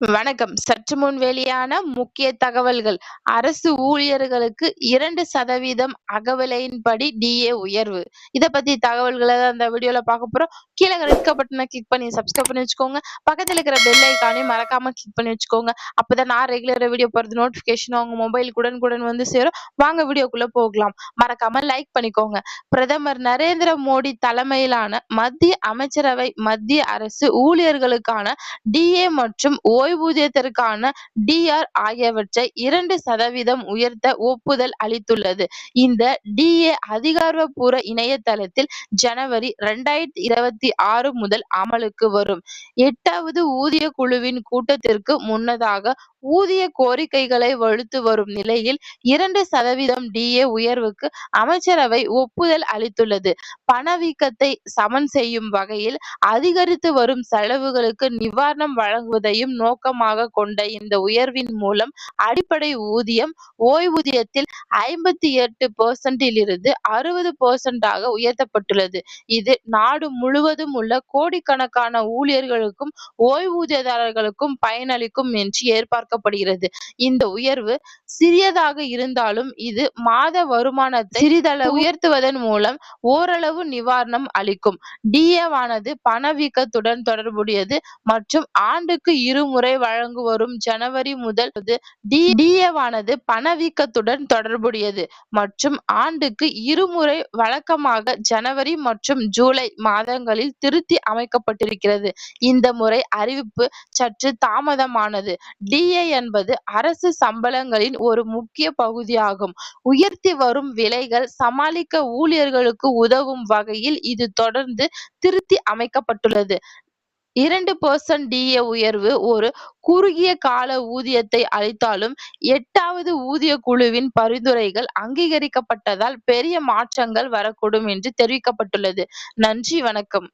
வணக்கம். சற்று முன் வெளியான முக்கிய தகவல்கள். அரசு ஊழியர்களுக்கு 2% அகவிலையின்படி டிஏ உயர்வு. இத பத்தி தகவல்கள தான் இந்த வீடியோல பார்க்க போறோம். கீழ ரெட் கலர் பட்டன கிளிக் பண்ணி சப்ஸ்கிரைப் பண்ணி வச்சுக்கோங்க. பக்கத்துல இருக்கிற பெல் ஐகானையும் மறக்காம கிளிக் பண்ணி வச்சுக்கோங்க. அப்பதான் நான் ரெகுலரா வீடியோ போடுறது நோட்டிஃபிகேஷன் உங்க மொபைலுக்கு உடனுக்குடன் வந்து சேரும். வாங்க வீடியோக்குள்ள போகலாம். மறக்காம லைக் பண்ணிக்கோங்க. பிரதமர் நரேந்திர மோடி தலைமையிலான மத்திய அமைச்சரவை மத்திய அரசு ஊழியர்களுக்கான டிஏ மற்றும் ஓய்வூதியத்திற்கான டிஆர் ஆகியவற்றை 2% உயர்த்த ஒப்புதல் அளித்துள்ளது. இந்த டிஏ அதிகாரப்பூர்வ இணையதளத்தில் ஜனவரி 2026 முதல் அமலுக்கு வரும். 8வது ஊதிய குழுவின் கூட்டத்திற்கு முன்னதாக ஊதிய கோரிக்கைகளை வலுத்து வரும் நிலையில் 2% டிஏ உயர்வுக்கு அமைச்சரவை ஒப்புதல் அளித்துள்ளது. பணவீக்கத்தை சமன் செய்யும் வகையில் அதிகரித்து வரும் செலவுகளுக்கு நிவாரணம் வழங்குவதையும் நோக்கமாக கொண்ட இந்த உயர்வின் மூலம் அடிப்படை ஊதியம் ஓய்வூதியத்தில் 58% இலிருந்து 60% உயர்த்தப்பட்டுள்ளது. இது நாடு முழுவதும் உள்ள கோடிக்கணக்கான ஊழியர்களுக்கும் ஓய்வூதியதாரர்களுக்கும் பயனளிக்கும் என்று எதிர்பார்க்கப்படுகிறது. இந்த உயர்வு சிறியதாக இருந்தாலும் இது மாத வருமானத்தை சிறிதளவு உயர்த்துவதன் மூலம் ஓரளவு நிவாரணம் அளிக்கும். டிஏவானது பணவீக்கத்துடன் தொடர்புடையது மற்றும் ஆண்டுக்கு இருமுறை வழங்கு வரும் ஜனவரி முதல் டிஏவானது பணவீக்கத்துடன் தொடர்புடையது மற்றும் ஆண்டுக்கு இருமுறை வழக்கமாக ஜனவரி மற்றும் ஜூலை மாதங்களில் திருத்தி அமைக்கப்பட்டிருக்கிறது. இந்த முறை அறிவிப்பு சற்று தாமதமானது. டிஏ என்பது அரசு சம்பளங்களின் ஒரு முக்கிய பகுதியாகும். உயர்த்தி வரும் விலைகள் சமாளிக்க ஊழியர்களுக்கு உதவும் வகையில் இது தொடர்ந்து திருத்தி அமைக்கப்பட்டுள்ளது. 2% டிஏ உயர்வு ஒரு குறுகிய கால ஊதியத்தை அளித்தாலும் 8வது ஊதிய குழுவின் பரிந்துரைகள் அங்கீகரிக்கப்பட்டதால் பெரிய மாற்றங்கள் வரக்கூடும் என்று தெரிவிக்கப்பட்டுள்ளது. நன்றி, வணக்கம்.